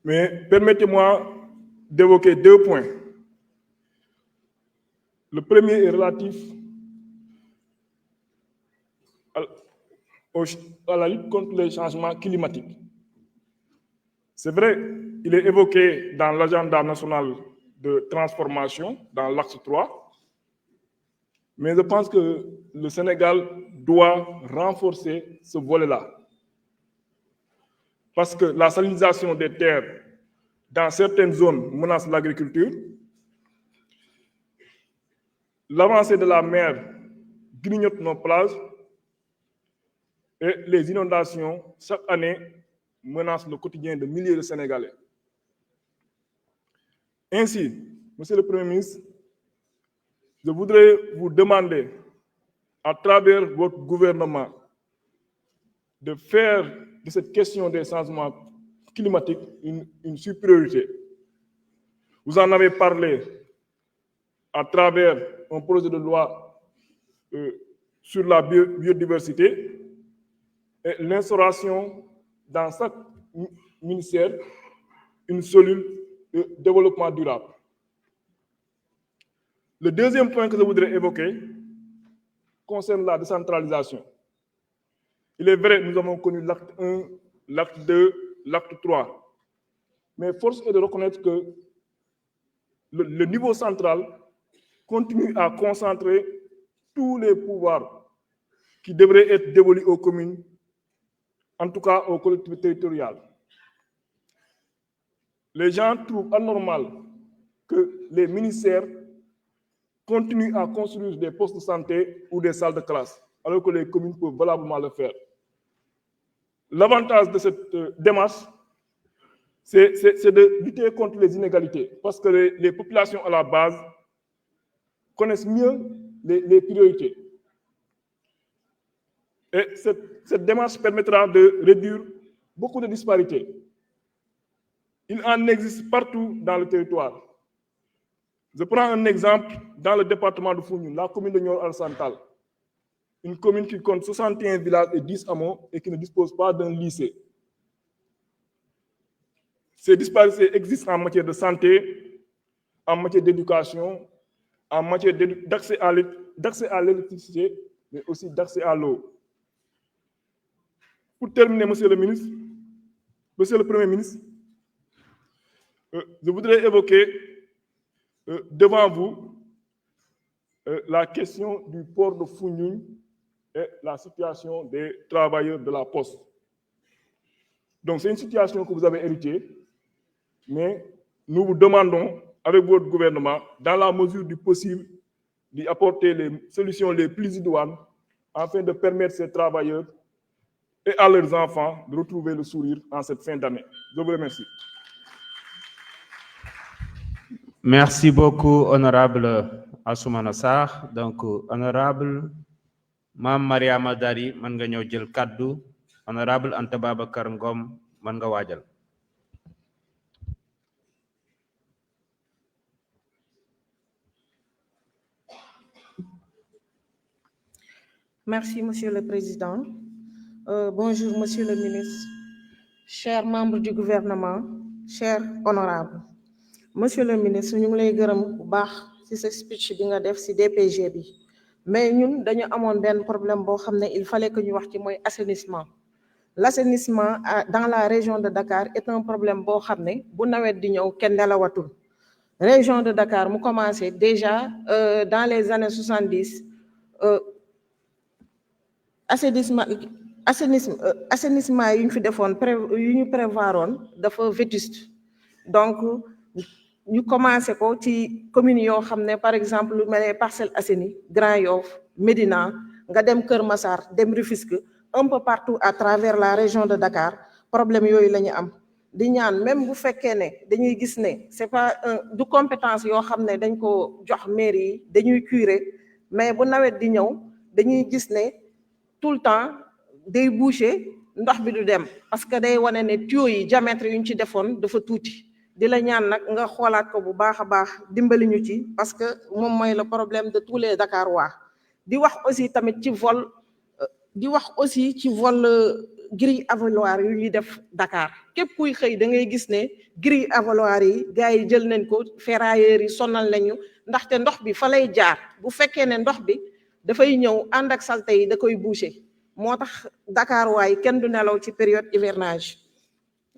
Mais permettez-moi d'évoquer 2 points. Le premier est relatif à la lutte contre les changements climatiques. C'est vrai, il est évoqué dans l'agenda national de transformation, dans l'axe 3, mais je pense que le Sénégal doit renforcer ce volet-là. Parce que la salinisation des terres dans certaines zones menace l'agriculture. L'avancée de la mer grignote nos plages et les inondations, chaque année, menacent le quotidien de milliers de Sénégalais. Ainsi, Monsieur le Premier ministre, je voudrais vous demander, à travers votre gouvernement, de faire de cette question des changements climatiques une supériorité. Vous en avez parlé à travers un projet de loi sur la biodiversité et l'instauration dans chaque ministère une cellule de développement durable. Le deuxième point que je voudrais évoquer concerne la décentralisation. Il est vrai, nous avons connu l'acte 1, l'acte 2, l'acte 3, mais force est de reconnaître que le niveau central continue à concentrer tous les pouvoirs qui devraient être dévolus aux communes, en tout cas aux collectivités territoriales. Les gens trouvent anormal que les ministères continuent à construire des postes de santé ou des salles de classe, alors que les communes peuvent valablement le faire. L'avantage de cette démarche, c'est de lutter contre les inégalités, parce que les populations à la base connaissent mieux les priorités. Et cette démarche permettra de réduire beaucoup de disparités. Il en existe partout dans le territoire. Je prends un exemple dans le département de Foundiougne, la commune de Nioro-Alassane, une commune qui compte 61 villages et 10 hameaux et qui ne dispose pas d'un lycée. Ces disparités existent en matière de santé, en matière d'éducation, en matière d'accès à l'électricité, mais aussi d'accès à l'eau. Pour terminer, Monsieur le ministre, Monsieur le Premier ministre, je voudrais évoquer devant vous la question du port de Foundiougne et la situation des travailleurs de la Poste. Donc, c'est une situation que vous avez héritée, mais nous vous demandons, avec votre gouvernement, dans la mesure du possible, d'y apporter les solutions les plus idoines afin de permettre ces travailleurs et à leurs enfants de retrouver le sourire en cette fin d'année. Je vous remercie. Merci beaucoup, honorable Assoumana Sarr. Donc, honorable Mam Mariama Dari, man nga ñëw jël kaddu. Honorable Anta Babacar Ngom, man nga waajal. Merci, Monsieur le Président. Bonjour, Monsieur le Ministre, chers membres du gouvernement, chers honorables. Monsieur le Ministre, ñu ngi lay gërëm bu baax ci sa speech bi nga def ci DPG bi mais ñun dañu amoon benn problème boo xam ne il fallait que ñu wax ci mooy assainissement. L'assainissement dans la région de Dakar est un problème boo xam ne bu nawet di ñëw kenn nelawatul. Région de Dakar mu commencé déjà dans les années 70 assainissement yi ñu fi defoon yu ñu prévoiroon dafa vétuste. Donc ñu commencé ko ci communes yoo xam ne par exemple lu mel ne Parcelles Assainies, Grand Yoff, Médina, nga dem Kër Massar, dem Rufisque, un peu partout à travers la région de Dakar problème yooyu la ñu am. Di ñaan même bu fekkee ne dañuy gis ne c'est pas du compétence yoo xam ne dañ ko jox mairie yi dañuy curer mais bu nawet di ñëw dañuy gis ne tout le temps day boucher ndox bi du dem parce que day wane ne tuyaux yi diamètre yu ñu ci defoon dafa tuuti. Di la ñaan nag nga xoolaat ko bu baax a baax dimbali ñu ci parce que moom mooy le problème de tous les Dakarois. Di wax aussi tamit ci vol grille avaloir yu ñuy def Dakar képp kuy xëy da ngay gis ne grille avaloir yi gars yi jël nañ ko ferrailleurs yi sonal nañu ndaxte ndox bi fa lay jaar bu fekkee ne ndox bi dafay ñëw ànd ak salte yi da koy boucher moo tax Dakar waaye kenn du nelaw ci période hivernage.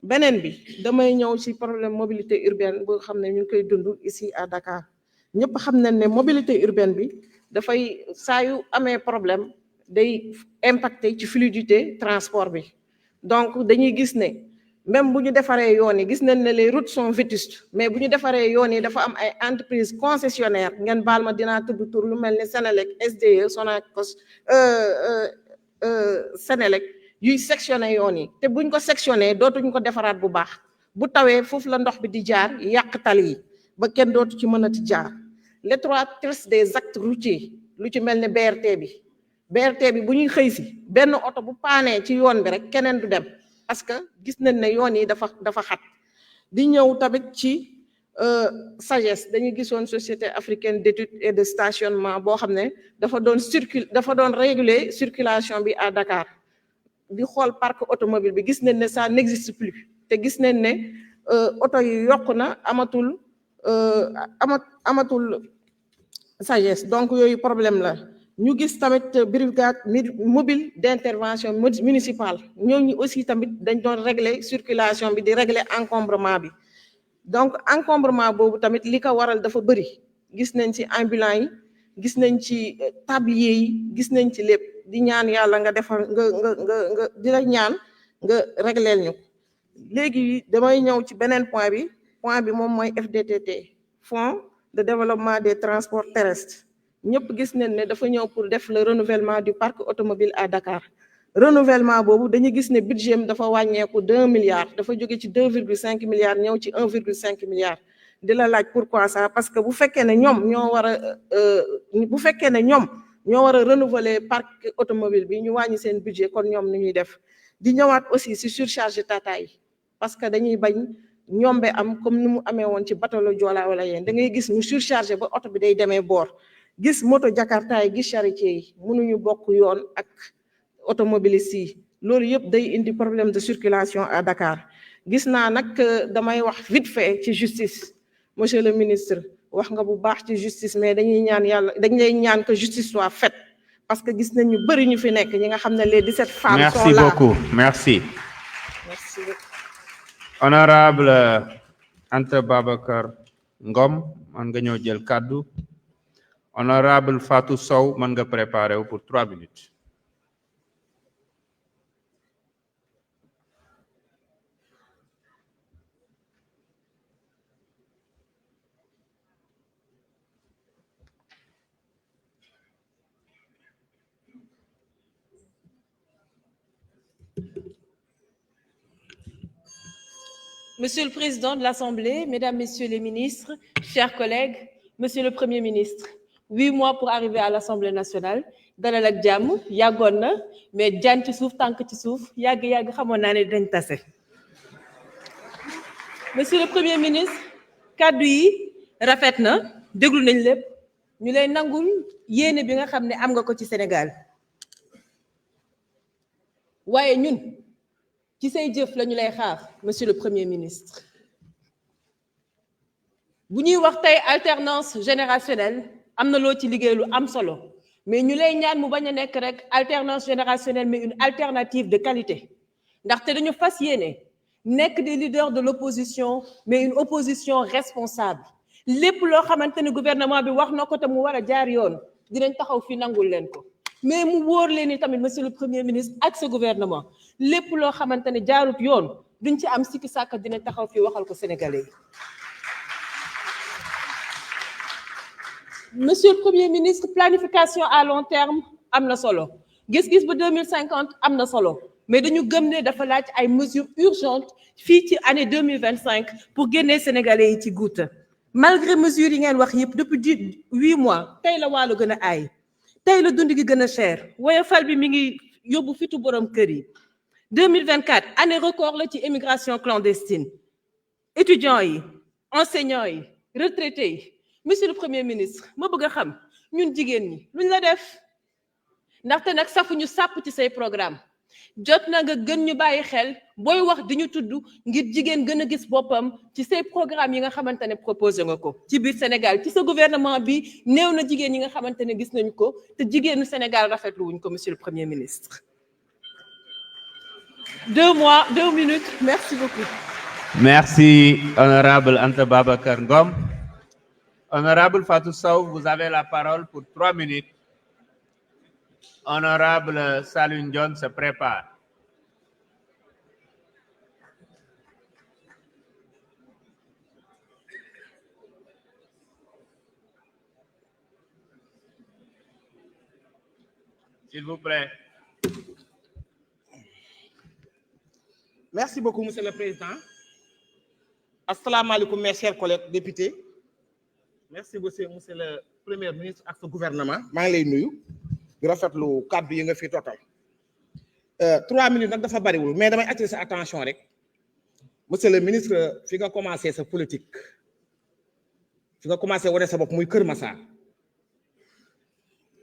beneen bi damay ñëw ci problème mobilité urbaine boo xam ne ñu ngi koy dund ici à Dakar ñëpp xam nañ ne mobilité urbaine bi dafay saa yu amee problème day impacter ci fluidité transport bi donc dañuy gis ne même bu ñu defaree yoon yi gis nañ ne les routes sont vétustes mais bu ñu defaree yoon yi dafa am ay entreprises concessionnaires ngeen baal ma dinaa tudd tur lu mel ni Senelec SDE Sonacos Senelec yuy sectionné yoon yi te buñ ko sectionné dootuñ ko defaraat bu baax bu tawee foofu la ndox bi di jaar yàq tali yi ba kenn dootu ci mënati jaar l'étroitesse des actes routiers lu ci mel ni BRT bi bu ñuy xëy si benn oto bu paanee ci yoon bi rek keneen du dem parce que gis nañ ne yoon yi dafa xat di ñëw tamit ci SAGES dañu gisoon société africaine d'études et de stationnement boo xam ne dafa doon réguler circulation bi à Dakar di xool parc automobile bi gis nañ ne ça n'existe plus te gis nañ ne oto yi yokku na amatul SAGES donc yooyu problème la ñu gis tamit brigade mobile d'intervention municipale ñooñu aussi tamit dañ doon régler circulation bi di régler encombrement bi donc encombrement boobu tamit li ko waral dafa bëri gis nañ ci ambulants yi gis nañ ci tablier yi gis nañ ci lépp di ñaan yàlla nga defal nga di la ñaan nga régleel ñu léegi damay ñëw ci beneen point bi moom mooy FDTT Fonds de développement des transports terrestres ñëpp gis nañ ne dafa ñëw pour def le renouvellement du parc automobile à Dakar renouvellement boobu dañu gis ne budget am dafa wàññeeku 2 milliards dafa jóge ci 2,5 milliards ñëw ci 1,5 milliard di la laaj pourquoi ça parce que bu fekkee ne ñoom ñoo war a renouveler parc automobile bi ñu wàññi seen budget kon ñoom ni ñuy def di ñëwaat aussi ci surcharge Tata yi parce que dañuy bañ ñombe am comme ni mu amee woon ci bateau Joola wala yéen da ngay gis ñu surchargé ba oto bi day demee boor gis moto Jakarta yi gis charretier yi mënuñu bokk yoon ak automobilistes yi loolu yëpp day indi problème de circulation à Dakar gis naa nag damay wax vite fait ci justice monsieur le ministre wax nga bu baax ci justice mais dañ lay ñaan que justice soit faite parce que gis nañ ñu bëri ñu fi nekk ñi nga xam ne les 17 femmes sont là. Merci beaucoup. Merci. Honorable Anta Babacar Ngom man nga ñëw jël kàddu. Honorable Fatou Sow man nga préparé wu pour 3 minutes. Monsieur le Président de l'Assemblée, Mesdames, Messieurs les ministres, chers collègues, Monsieur le Premier ministre, 8 mois pour arriver à l'Assemblée nationale dalal ak jàmm yàggoon na mais jaan ci suuf tànk ci suuf yàgg xamoon naa ne dañ tase. Monsieur le Premier ministre, kàddu yi rafet na déglu nañ lépp ñu lay nangul yéene bi nga xam ne am nga ko ci Sénégal waaye ñun ci say jëf la ñu lay xaar monsieur le Premier ministre. bu ñuy wax tey alternance générationnelle am na loo ci liggéey lu am solo mais ñu lay ñaan mu bañ a nekk rek alternance générationnelle mais une alternative de qualité ndaxte dañu fas yéene nekk des leaders de l'opposition mais une opposition responsable lépp loo xamante ne gouvernement bi wax na ko te mu war a jaar yoon dinañ taxaw fi nangul leen ko mais mu wóor leen ni tamit monsieur le Premier ministre ak ce gouvernement lépp loo xamante ne jaarut yoon duñ ci am sikki sàkka dinañ taxaw fi waxal ko sénégalais yi. Monsieur le Premier ministre, planification à long terme am na solo gis-gis ba 2050 am na solo mais dañu gëm ne dafa laaj ay mesures urgentes fii ci année 2025 pour génnee sénégalais yi ci guuta malgré mesures yi ngeen wax yëpp depuis 8 mois tey la wàllu gën a aay tey la dund gi gën a cher woyofal bi mi ngi yóbbu fitu borom kër yi 2024 année record la ci immigration clandestine étudiants yi enseignants yi retraités yi. Monsieur le Premier ministre ma bëgg a xam ñun jigéen ñi luñ la def ndaxte nag safuñu sàpp ci say programme jot na nga gën ñu bàyyi xel booy wax di ñu tudd ngir jigéen gën a gis boppam ci ces programmes yi nga xamante ne proposé nga ko ci biir Sénégal ci sa gouvernement bi néew na jigéen yi nga xamante ne gis nañu ko te jigéenu Sénégal rafetlu wuñ ko monsieur le Premier ministre. 2 minutes, merci beaucoup. Merci, honorable Anta Babacar Ngom. Honorable Fatou Sow, vous avez la parole pour 3 minutes. Honorable Saloum Dione se prépare. S'il vous plaît. Merci beaucoup, Monsieur le Président. Assalamu alaikum, mes chers collègues députés. Merci beaucoup, Monsieur le Premier ministre ak sa gouvernement. maa ngi lay nuyu di rafetlu kàddu yi nga fi total. 3 minutes nag dafa bariwul mais damay attirer sa attention rek. Monsieur le ministre fi nga commencé sa politique fi nga commencé wane sa bopp muy Kër Massar.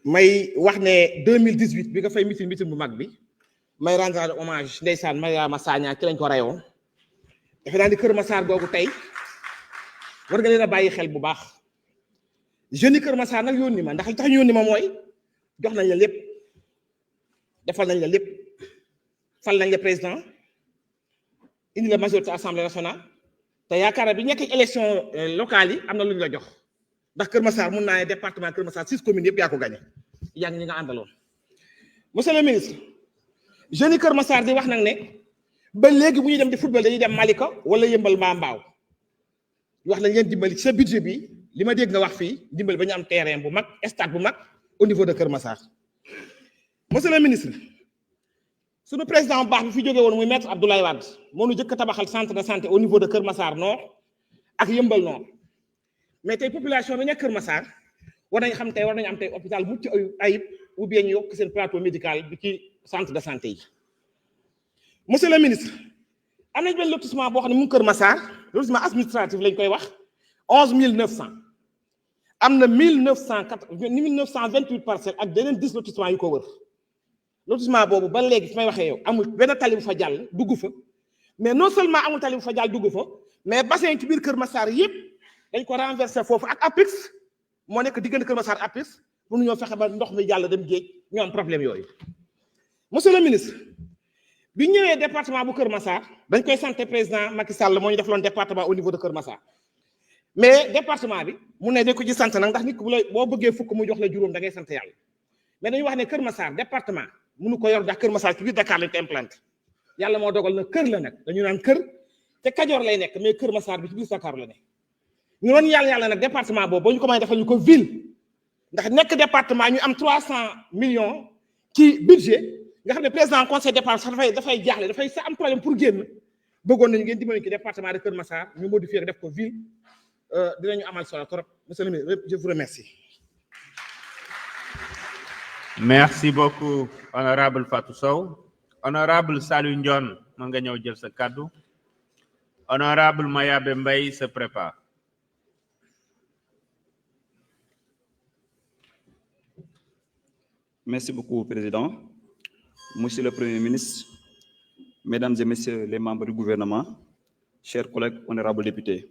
may wax ne 2018 bi nga fay meeting bu mag bi. may rendre hommage ndeysaan Mariama Sagna ki lañ ko reyoon dafa daan di Kër Massar googu tey war nga leen a bàyyi xel bu baax jeunes yi Kër Massar nag yónni ma ndax li tax ñu yónni ma mooy jox nañ la lépp defal nañ la lépp fal nañ la président indi la majorité assemblée nationale te yaakaar naa bi ñekk élection locale yi am na lu ñu la jox ndax Kër Massar mun naa ne département Kër Massar 6 communes yëpp yaa ko gagné yaa ngi ñi nga àndaloon monsieur le ministre. jeunes yi Kër Massar di wax nag ne ba léegi bu ñuy dem di football dañuy dem Malika wala yëmbal mbaaw wax nañ leen dimbali ci sa budget bi li ma dégg nga wax fii dimbali ba ñu am terrain bu mag stade bu mag au niveau de Kër Massar. monsieur le ministre sunu président bu baax bi fi jógee woon muy maître Abdoulaye Wade moo nu jëkk a tabaxal centre de santé au niveau de Kër Massar Nord ak yëmbal Nord mais tey population bi nekk Kër Massar war nañ xam tey war nañu am tey hôpital mucc ayib ou bien ñu yokk seen plateau médical bi ci centre de santé yi. monsieur le ministre am nañ benn lotissement boo xam ne mu ngi Kër Massar lotissement administratif lañ koy wax 11900 am na 1928 parcelles ak beneen 10 lotissement yu ko wër lotissement boobu ba léegi fi may waxee yow amul benn tali bu fa jàll dugg fa mais non seulement amul tali bu fa jàll dugg fa mais bassin ci biir Kër Massar yëpp dañ ko renversé foofu ak APIX moo nekk diggante Kër Massar APIX pour ñoo fexe ba ndox mi jàll dem géej ñu am problème yooyu. monsieur le ministre bi ñëwee département bu Kër Massar dañ koy sant président Macky Sall moo ñu def loon département au niveau de Kër Massar mais département bi mu ne dañ ko ci sant nag ndax nit ku boo bëggee fukk mu jox la juróom da ngay sant yàlla mais dañuy wax ne Kër Massar département mënu ko yor ndax Kër Massar ci biir Dakar lañ ko implanté yàlla moo dogal na kër la nag dañu naan kër te Kajoor lay nekk mais Kër Massar bi ci biir Dakar la ne ñu doon yàlla nag département boobu boo ñu ko may defal ñu ko ville ndax nekk département ñu am 300 millions ci budget nga xam ne président conseil départemental sax dafay jaaxle dafay sa am problème pour génn bëggoon nañu ngeen dimbali ci département de Kër Massar ñu modifier def ko ville dinañu amal solo trop monsieur le ministre je vous remercie. Merci beaucoup honorable Fatou Sow. Honorable Saloum Dione mën nga ñëw jël sa kaddu. Honorable Mayabe Mbaye se prépare. Merci beaucoup, Président. Monsieur le Premier ministre, Mesdames et Messieurs les membres du gouvernement, chers collègues honorables députés,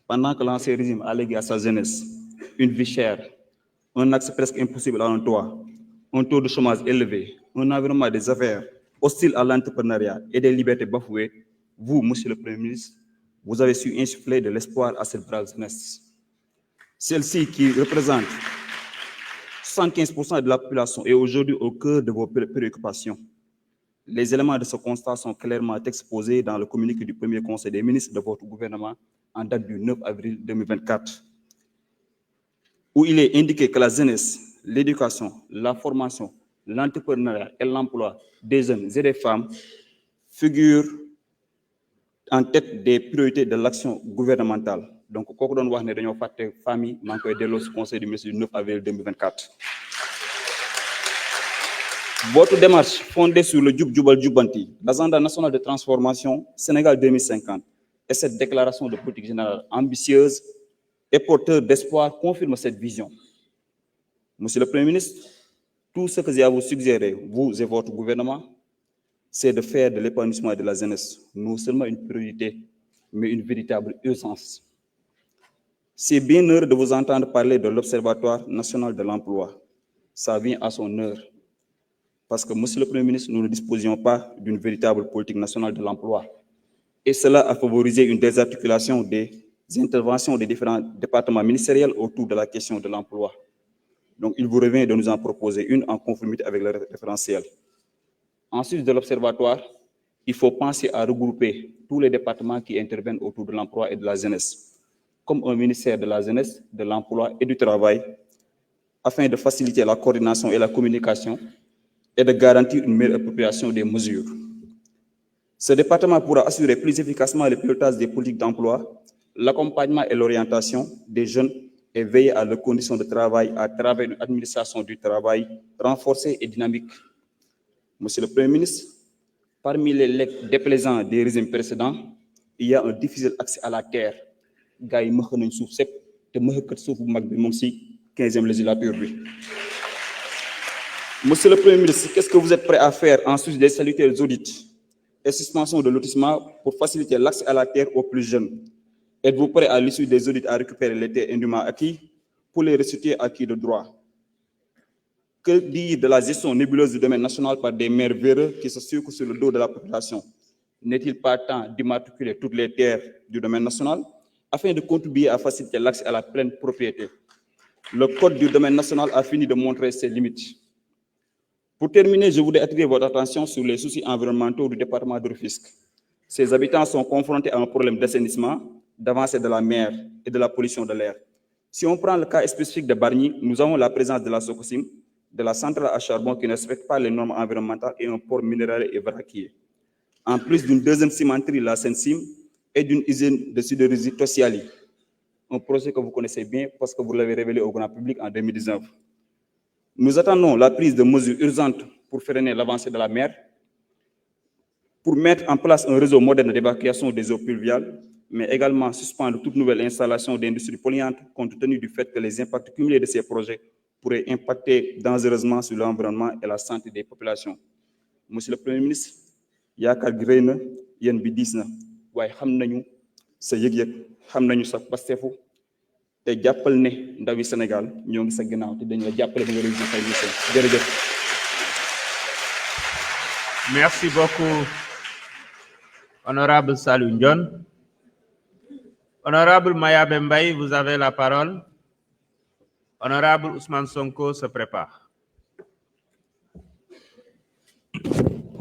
pendant que l'ancien régime a légué à sa jeunesse une vie chère, un accès presque impossible à un toit, un taux de chômage élevé, un environnement des affaires hostile à l'entrepreneuriat et des libertés bafouées, vous, Monsieur le Premier ministre, vous avez su insuffler de l'espoir à cette brave jeunesse. Celle-ci qui représente 75% de la population est aujourd'hui au cœur de vos préoccupations. Les éléments de ce constat sont clairement exposés dans le communiqué du premier conseil des ministres de votre gouvernement en date du 9 avril 2024, où il est indiqué que la jeunesse, l'éducation, la formation, l'entrepreneuriat et l'emploi des jeunes et des femmes figurent en tête des priorités de l'action gouvernementale. Donc, kooku doon wax ne dañoo fàtte famille maa ngi koy delloo si conseil du ministre du 9 avril 2024. Votre démarche fondée sur le Jub Jubal Jubanti, l'agenda national de transformation Sénégal 2050 et cette déclaration de politique générale ambitieuse et porteur d'espoir confirme cette vision. Monsieur le Premier ministre, tout ce que j'ai à vous suggérer, vous et votre gouvernement, c'est de faire de l'épanouissement de la jeunesse non seulement une priorité, mais une véritable urgence. C'est bien heureux de vous entendre parler de l'Observatoire national de l'emploi. Ça vient à son heure. Parce que, Monsieur le Premier ministre, nous ne disposions pas d'une véritable politique nationale de l'emploi. Et cela a favorisé une désarticulation des interventions des différents départements ministériels autour de la question de l'emploi. Donc, il vous revient de nous en proposer une en conformité avec le référentiel. Ensuite de l'Observatoire, il faut penser à regrouper tous les départements qui interviennent autour de l'emploi et de la jeunesse, comme un ministère de la jeunesse, de l'emploi et du travail, afin de faciliter la coordination et la communication et de garantir une meilleure appropriation des mesures. Ce département pourra assurer plus efficacement le pilotage des politiques d'emploi, l'accompagnement et l'orientation des jeunes et veiller à leurs conditions de travail à travers une administration du travail renforcée et dynamique. Monsieur le Premier ministre, parmi les legs déplaisants des régimes précédents, il y a un difficile accès à la terre. Gars yi mëx nañ suuf sépp te mëxkat suuf bu mag bi mu ngi ci 15e législature bi. Monsieur le Premier ministre, qu'est-ce que vous êtes prêt à faire en sus des salutaires audits et suspension de lotissement pour faciliter l'accès à la terre aux plus jeunes? Êtes-vous prêt à l'issue des audits à récupérer les terres indûment acquis pour les restituer acquis de droit? Que dire de la gestion nébuleuse du domaine national par des maires véreux qui se sucrent sur le dos de la population? N'est-il pas temps d'immatriculer toutes les terres du domaine national afin de contribuer à faciliter l'accès à la pleine propriété? Le code du domaine national a fini de montrer ses limites. Pour terminer, je voudrais attirer votre attention sur les soucis environnementaux du département de Rufisque. Ses habitants sont confrontés à un problème d'assainissement, d'avancée de la mer et de la pollution de l'air. Si on prend le cas spécifique de Bargny, nous avons la présence de la Sococim, de la centrale à charbon qui ne respecte pas les normes environnementales et un port minéral et vraquier. En plus d'une deuxième cimenterie, la Sensim, et d'une usine de sidérurgie Tossiali, un projet que vous connaissez bien parce que vous l'avez révélé au grand public en 2019. Nous attendons la prise de mesures urgentes pour freiner l'avancée de la mer, pour mettre en place un réseau moderne d'évacuation des eaux pluviales, mais également suspendre toute nouvelle installation d'industries polluantes compte tenu du fait que les impacts cumulés de ces projets pourraient impacter dangereusement sur l'environnement et la santé des populations. Monsieur le Premier ministre, yaakaar gi rëy na yéen bi diis na waaye xam nañu sa yëg-yëg xam nañu sa pastefu te jàppal ne ndawi Sénégal ñoo ngi sa ginnaaw te dañ la jàppale ba nga réussir say mission. Jërëjëf. Merci beaucoup, Honorable Salou Ndione. Honorable Mayabe Mbaye, vous avez la parole. Honorable Ousmane Sonko se prépare.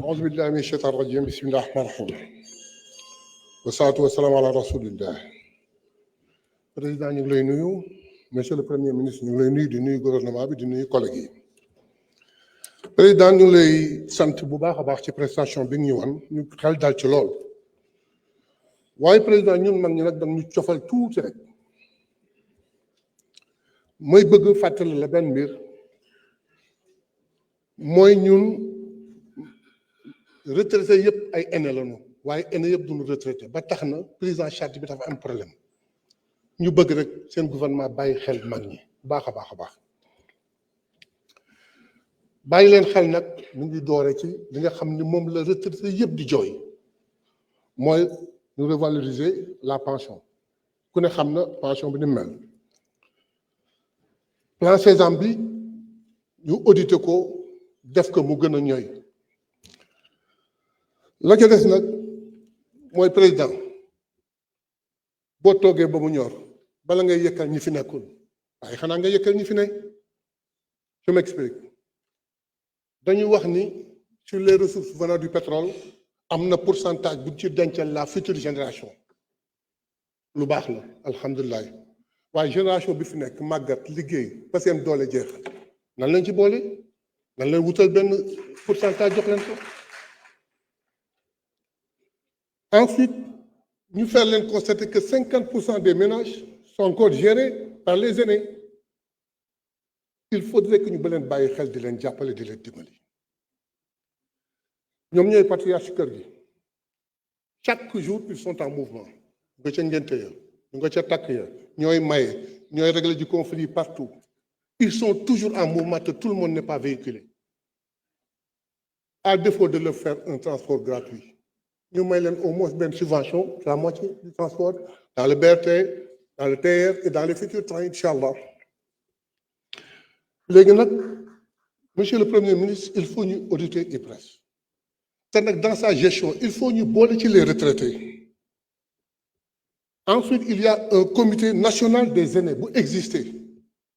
أعوذ بالله من الشيطان الرجيم بسم الله الرحمن الرحيم والصلاة والسلام على رسول الله. Président ñu ngi lay nuyu, Monsieur le Premier ministre ñu ngi lay nuyu di nuyu gouvernement bi di nuyu collègues yi. Président ñu ngi lay sant bu baax a baax ci prestation bi ñu wan ñu xel dal ci lool. waaye président ñun mag ñi nag dañ ñu cofal tuuti rek. mooy bëgg fàttali la benn mbir mooy ñun retraité yëpp ay aînés lañu waaye aînés yëpp duñu retraité ba tax na prise en charge bi dafa am problème ñu bëgg rek seen gouvernement bàyyi xel mag ñi baax a baax a baax bàyyi leen xel nag ñu ngi doore ci li nga xam ni moom la retraité yëpp di jooy mooy ñu revaloriser la pension ku ne xam na pension bi ni mel plan Sésame bi ñu audité ko def ko mu gën a ñooy la ca des nag mooy président boo toogee ba mu ñor bala ngay yëkkal ñi fi nekkul waaye xanaa nga yëkkal ñi fi ne je m'explique dañuy wax ni sur les ressources venant du pétrole am na pourcentage bu ci dencal la future génération lu baax la alhamdulilah waaye génération bi fi nekk màggat liggéey ba seen doole jeex nan lañ ci boole nan leen wutal benn pourcentage jox leen ko ensuite ñu faire leen constater que 50% des ménages sont encore gérés par les aînés il faudrait que ñu ba leen bàyyi xel di leen jàppale di leen dimbali ñoom ñooy patriarche ci kër gi chaque jour ils sont en mouvement nga ca ngénte ya ñu nga ca takk ya ñooy maye ñooy régler du conflit partout ils sont toujours en mouvement te tout le monde n'est pas véhiculé à défaut de leur faire un transport gratuit ñu may leen au moins benn subvention la moitié du transport dans le BRT dans le TER et dans les futurs trains incha allah léegi nag monsieur le premier ministre il faut ñu auditer IPRES te nag dans sa gestion il faut ñu boole ci les retraités ensuite il y a un comité national des aînés bu exister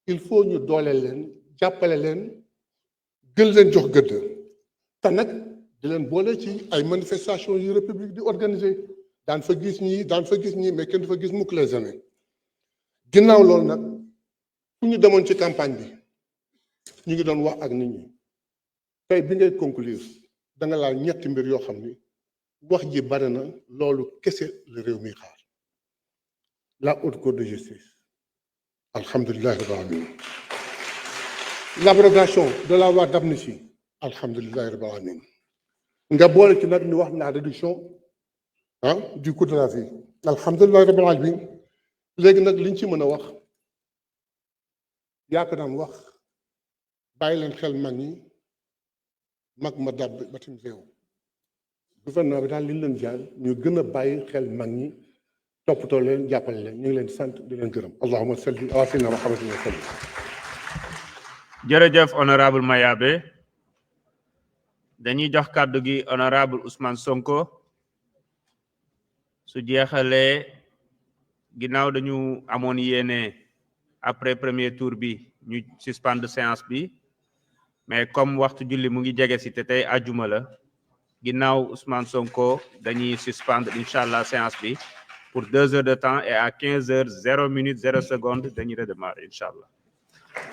il faut ñu dooleel leen jàppale leen gën leen jox gëdd te nag di leen boole ci ay manifestations yu république di organiser daan fa gis ñii mais kenn du fa gis mukk les aînés ginnaaw loolu nag fu ñu demoon ci campagne bi ñu ngi doon wax ak nit ñi tey bi ngay conclure da nga laal ñetti mbir yoo xam ni wax ji bari na loolu kese la réew mi xaar la haute cour de justice alhamdulillahi rabbil alamin l'abrogation de la loi d'amnistie alhamdulillahi rabbil alamin nga boole ci nag ñu wax la réduction du coût de la vie alhamdulillahi rabbil alamin léegi nag liñ ci mën a wax yaa ko daan wax bàyyi leen xel mag ñi mag ma dab batim réew gouvernement bi daal li ñu leen jaal ñu gën a bàyyi xel mag ñi toppatoo leen jàppale leen ñu ngi leen sant di leen gërëm allahumma salli ala sayyidina muhammadin wa sallam. jërëjëf honorable Mayabe dañuy jox kàddu gi honorable Ousmane Sonko su jeexalee ginnaaw dañu amoon yéene après premier tour bi ñu suspendre séance bi mais comme waxtu julli mu ngi jege si te tey àjjuma la ginnaaw Ousmane Sonko dañuy suspendre incha allah séance bi pour 2 heures de temps et à 15 heures 0 minute 0 seconde dañuy redémarrer incha allah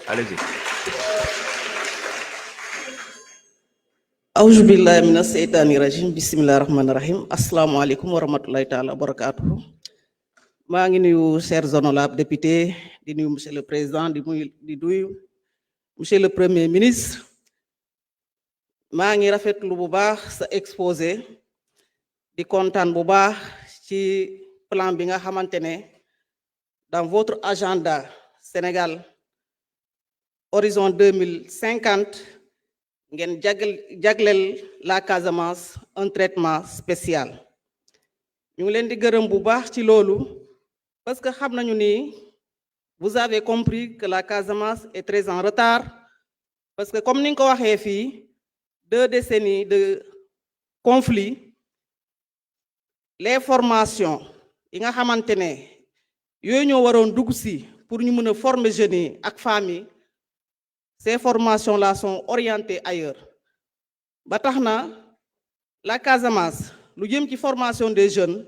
allez-y. awuzu billahi mina seytaani rajim bismillahi rahmaani rahim asalaamaaleykum wa rahmatulahi taala wa barakatuhu maa ngi nuyu chers honorables députés di nuyu monsieur le président di nuyu monsieur le premier ministre maa ngi rafetlu bu baax sa exposé di kontaan bu baax ci plan bi nga xamante ne dans votre agenda Sénégal horizon 2050 ngeen jagleel la Casamance un traitement spécial ñu ngi leen di gërëm bu baax ci loolu parce que xam nañu ni vous avez compris que la Casamance est très en retard parce que comme ni nga ko waxee fii 2 décennies de conflit les formations yi nga xamante ne yooyu ñoo waroon dugg si pour ñu mën a former jeunes yi ak femmes yi ces formations-là sont orientées ailleurs ba tax na la Casamance lu jëm ci formation des jeunes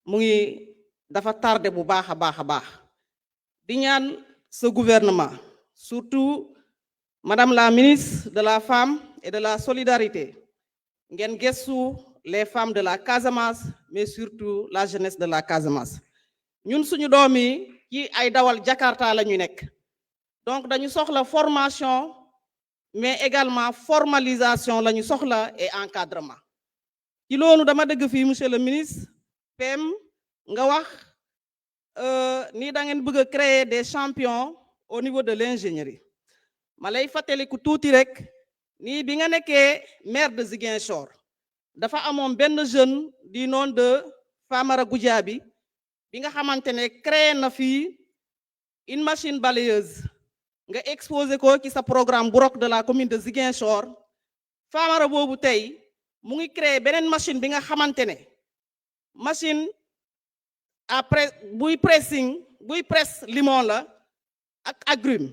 mu ngi dafa tardé bu baax a baax di ñaan ce gouvernement surtout madame la ministre de la femme et de la solidarité ngeen gëstu les femmes de la Casamance mais surtout la jeunesse de la Casamance ñun suñu doom yi ci ay dawal Jakarta la ñu nekk donc dañu soxla formation mais également formalisation la ñu soxla et encadrement ci loolu dama dëgg fii monsieur le ministre PM nga wax ni da ngeen bëgg a créer des champions au niveau de l'ingénierie ma lay fàttaliku tuuti rek nii bi nga nekkee maire de Ziguinchor dafa amoon benn jeune du nom de Famara Goudiaby bi nga xamante ne créé na fii une machine balayeuse nga exposé ko ci sa programme bu ROC de la commune de Ziguinchor Famara boobu tey mu ngi créé beneen machine bi nga xamante ne machine après buy presse limon la ak agrumes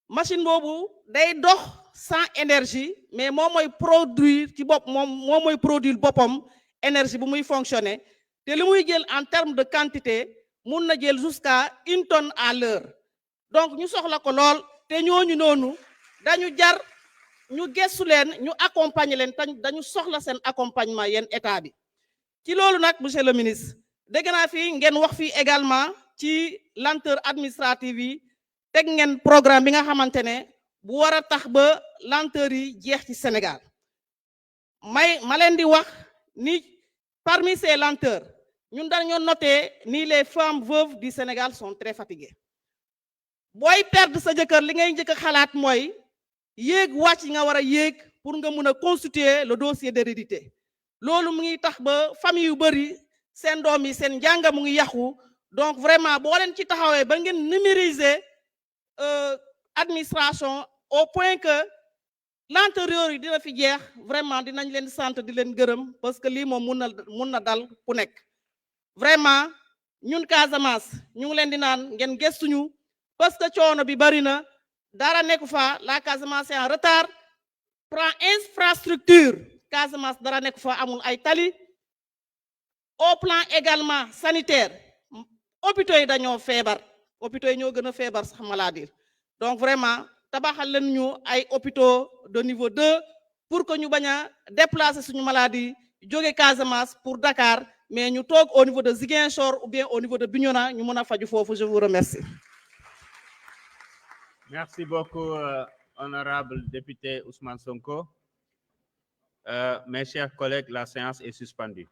machine boobu day dox sans énergie mais moom mooy produire ci bopp moom mooy produire boppam énergie bu muy fonctionner te li muy jël en termes de quantité mun na jël jusqu'à 1 tonne à l'heure donc ñu soxla ko lool te ñooñu noonu dañu jar ñu gëstu leen ñu accompagner leen te dañu soxla seen accompagnement yéen état bi ci loolu nag monsieur le ministre dégg naa fi ngeen wax fii également ci lenteur administrative yi teg ngeen programme bi nga xamante ne bu war a tax ba lenteur yi jeex ci Sénégal ma leen di wax ni parmi ces lenteurs ñun dañoo noté ni les femmes veuves du Sénégal sont très fatiguées booy perdre sa jëkkër li ngay njëkk a xalaat mooy yéeg wàcc yi nga war a yéeg pour nga mun a constituer le dossier d'hérédité loolu mu ngi tax ba famille yu bëri seen doom yi seen njàng mu ngi yàqu donc vraiment boo leen ci taxawee ba ngeen numériser administration au point que l'antérieur yi dina fi jeex vraiment dinañ leen sant di leen gërëm parce que lii moom mun na dal ku nekk vraiment ñun Casamance ñu ngi leen di naan ngeen gëstuñu parce que coono bi bari na dara nekku fa la Casamance est en retard plan infrastructure Casamance dara nekku fa amul ay tali au plan également sanitaire hôpitaux yi dañoo feebar hôpitaux yi ñoo gën a feebar sax maladie donc vraiment tabaxal leen ñu ay hôpitaux de niveau 2 pour que ñu bañ a déplacer suñu maladie jóge Casamance pour Dakar mais ñu toog au niveau de Ziguinchor ou bien au niveau de Bignona ñu mën a faju foofu. Je vous remercie. Merci beaucoup, honorable député Ousmane Sonko. Mes chers collègues, la séance est suspendue.